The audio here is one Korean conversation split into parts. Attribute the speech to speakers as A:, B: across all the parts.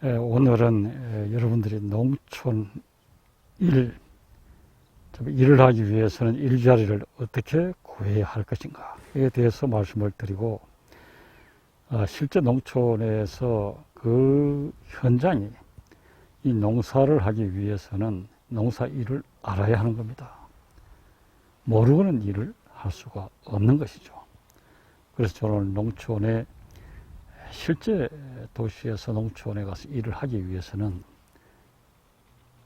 A: 오늘은 여러분들이 농촌 일을 하기 위해서는 일자리를 어떻게 구해야 할 것인가에 대해서 말씀을 드리고, 실제 농촌에서 그 현장이 이 농사를 하기 위해서는 농사 일을 알아야 하는 겁니다. 모르고는 일을 할 수가 없는 것이죠. 그래서 저는 농촌에, 실제 도시에서 농촌에 가서 일을 하기 위해서는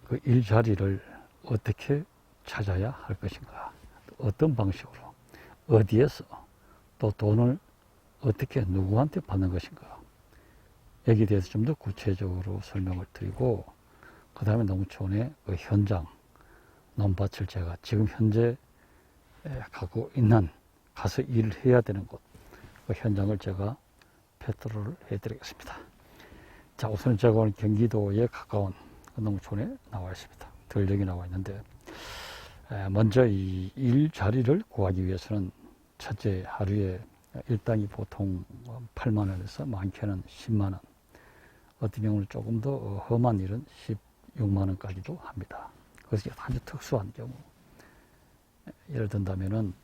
A: 그 일자리를 어떻게 찾아야 할 것인가, 어떤 방식으로, 어디에서, 또 돈을 어떻게 누구한테 받는 것인가, 여기에 대해서 좀 더 구체적으로 설명을 드리고, 그 다음에 농촌의 그 현장, 논밭을 제가 지금 현재 가고 있는, 가서 일을 해야 되는 곳, 그 현장을 제가 패트롤을 해드리겠습니다. 자, 우선 제가 오늘 경기도에 가까운 그 농촌에 나와 있습니다. 들녘이 나와 있는데, 먼저 이 일자리를 구하기 위해서는 첫째, 하루에 일당이 보통 8만 원에서 많게는 10만 원, 어떤 경우는 조금 더 험한 일은 16만 원까지도 합니다. 그것이 아주 특수한 경우, 예를 든다면은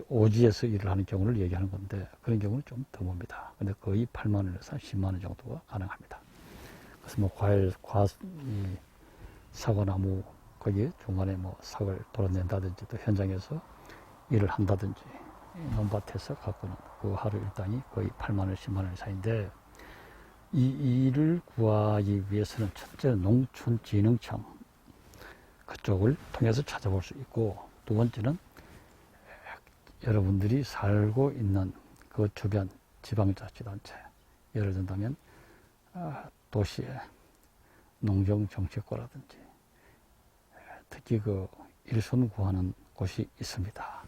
A: 오지에서 일을 하는 경우를 얘기하는 건데, 그런 경우는 좀 드뭅니다. 근데 거의 8만 원에서 10만 원 정도가 가능합니다. 그래서 뭐 사과나무 거기에 중간에 뭐 삭을 돌아낸다든지, 또 현장에서 일을 한다든지, 논밭에서 갖고는 그 하루 일당이 거의 8만 원, 10만 원 사이인데, 이 일을 구하기 위해서는 첫째 농촌진흥청 그쪽을 통해서 찾아볼 수 있고, 두 번째는 여러분들이 살고 있는 그 주변 지방자치단체, 예를 든다면 도시의 농정정책과라든지, 특히 그 일손 구하는 곳이 있습니다.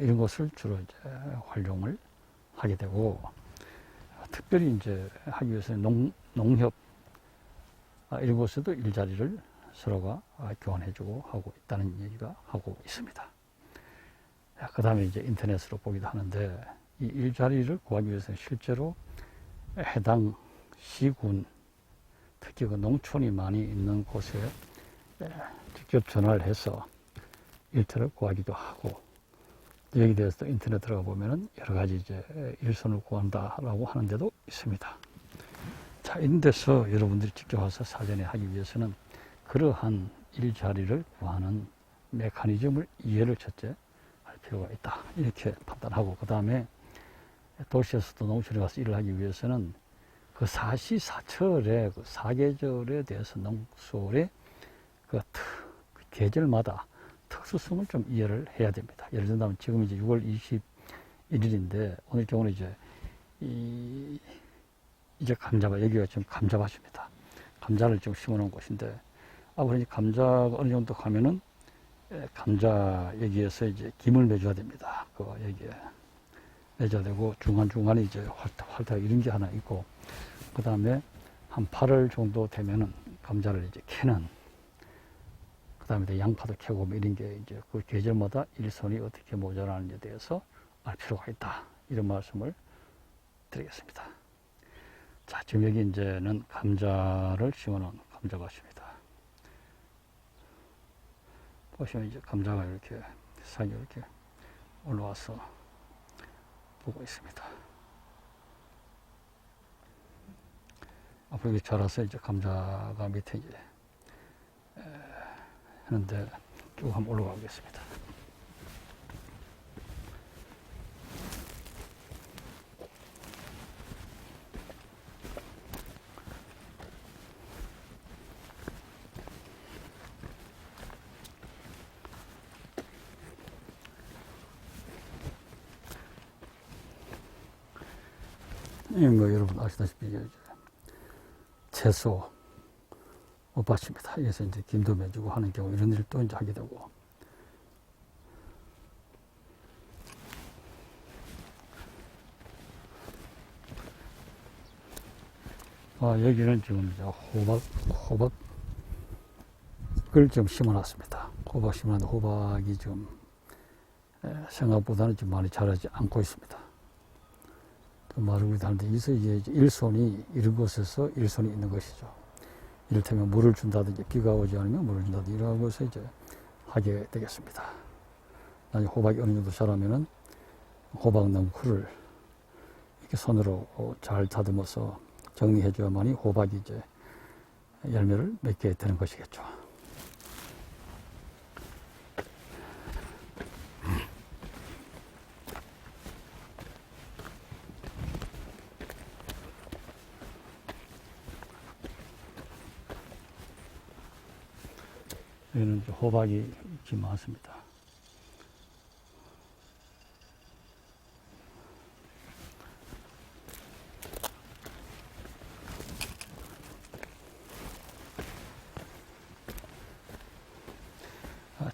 A: 이런 것을 주로 이제 활용을 하게 되고, 특별히 이제 하기 위해서는 농협, 이런 곳에도 일자리를 서로가 교환해주고 하고 있다는 얘기가 하고 있습니다. 그 다음에 이제 인터넷으로 보기도 하는데, 이 일자리를 구하기 위해서는 실제로 해당 시군, 특히 그 농촌이 많이 있는 곳에 직접 전화를 해서 일터를 구하기도 하고, 여기에 대해서 인터넷 들어가 보면은 여러 가지 이제 일손을 구한다라고 하는데도 있습니다. 자, 이런 데서 여러분들이 직접 와서 사전에 하기 위해서는 그러한 일자리를 구하는 메커니즘을 이해를 첫째 할 필요가 있다, 이렇게 판단하고, 그 다음에 도시에서도 농촌에 가서 일을 하기 위해서는 그 사시사철의 그 사계절에 대해서 농촌의 그 계절마다 특수성을 좀 이해를 해야 됩니다. 예를 들면 지금 이제 6월 21일인데, 오늘 경우는 이제 감자밭, 여기가 지금 감자밭입니다. 감자를 지금 심어 놓은 곳인데, 그러니 감자가 어느 정도 가면은 감자 여기에서 이제 김을 매줘야 됩니다. 여기에 매줘야 되고, 중간중간에 이제 활타 이런 게 하나 있고, 그 다음에 한 8월 정도 되면은 감자를 이제 캐는, 그 다음에 양파도 캐고 이런 게 이제 그 계절마다 일손이 어떻게 모자라는지에 대해서 알 필요가 있다, 이런 말씀을 드리겠습니다. 자, 지금 여기 이제는 감자를 심어놓은 감자밭입니다. 보시면 이제 감자가 이렇게 산이 이렇게 올라와서 보고 있습니다. 앞으로 이렇게 자라서 이제 감자가 밑에 이제 하는데, 쭉 한번 올라가 보겠습니다. 뭐 여러분 아시다시피 채소 밭입니다. 여기서 이제 김도 매주고 하는 경우, 이런 일을 또 이제 하게 되고, 여기는 지금 이제 호박을 좀 심어 놨습니다. 호박 심어놨는데, 호박이 지금 생각보다는 좀 많이 자라지 않고 있습니다. 마르기도 하는데 여기서 이제 일손이 이런 곳에서 일손이 있는 것이죠. 이를테면 물을 준다든지 비가 오지 않으면 물을 준다든지 이런 것을 이제 하게 되겠습니다. 나중에 호박이 어느 정도 자라면은 호박 나무를 이렇게 손으로 잘 다듬어서 정리해줘야만이 호박이 이제 열매를 맺게 되는 것이겠죠. 여기는 호박이 이렇게 많습니다.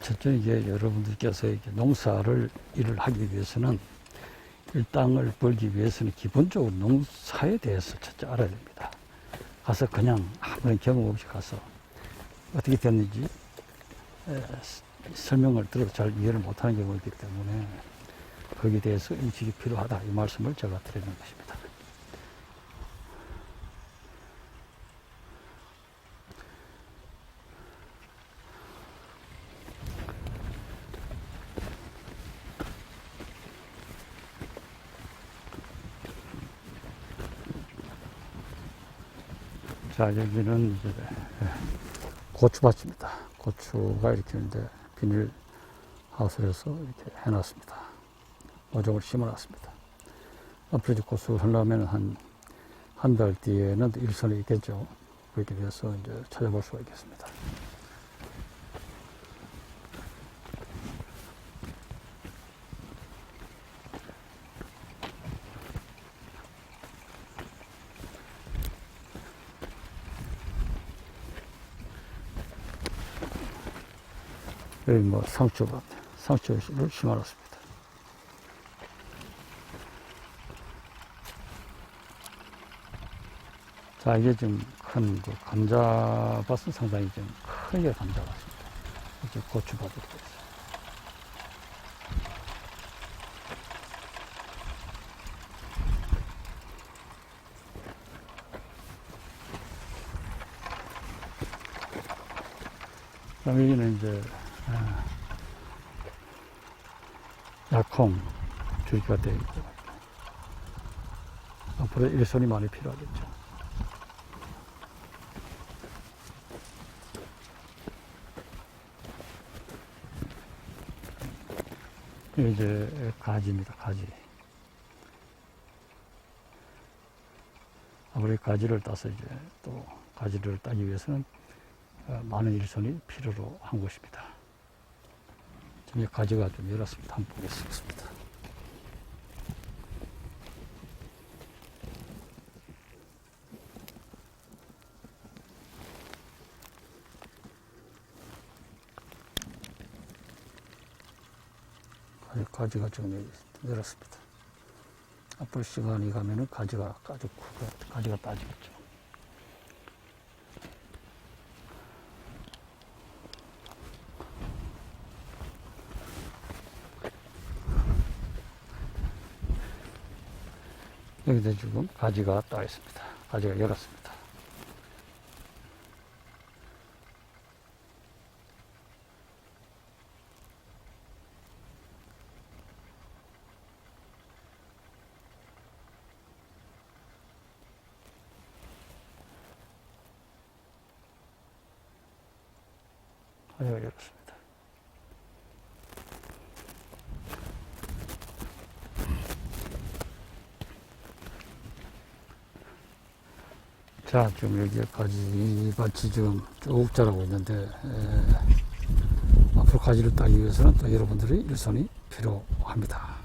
A: 첫째 이제 여러분들께서 이렇게 농사를 일을 하기 위해서는 일당을 벌기 위해서는 기본적으로 농사에 대해서 첫째 알아야 됩니다. 가서 그냥 아무런 경험 없이 가서 어떻게 됐는지 설명을 들어도 잘 이해를 못하는 경우가 있기 때문에 거기에 대해서 인식이 필요하다 이 말씀을 제가 드리는 것입니다. 자, 여기는 이제 고추밭입니다. 고추가 이렇게 이제 비닐 하우스에서 이렇게 해놨습니다. 모종을 심어놨습니다. 앞으로 이제 고추를 하려면 한 달 뒤에는 일선이 있겠죠. 그렇게 돼서 이제 찾아볼 수가 있겠습니다. 여기 뭐 상추밭, 상추를 심어놨습니다. 자, 이게 좀 큰 감자밭은 상당히 좀 크게 감자밭입니다. 이제 고추밭이 이렇게 있어요. 그럼 여기는 이제 약콩 주기가 되어 있고 앞으로 일손이 많이 필요하겠죠. 이제 가지입니다. 가지. 아무리 가지를 따서 이제 또 가지를 따기 위해서는 많은 일손이 필요로 한 것입니다. 지금 가지가 좀 열었습니다. 한번 보겠습니다. 가지가 좀 열었습니다. 앞으로 시간이 가면은 가지가 아주 가지가 따지겠죠. 여기도 지금 가지가 따 있습니다. 가지가 열었습니다. 가지가 열었습니다. 자, 지금 여기까지 밭이 지금 쭉 자라고 있는데, 앞으로 가지를 따기 위해서는 또 여러분들의 일손이 필요합니다.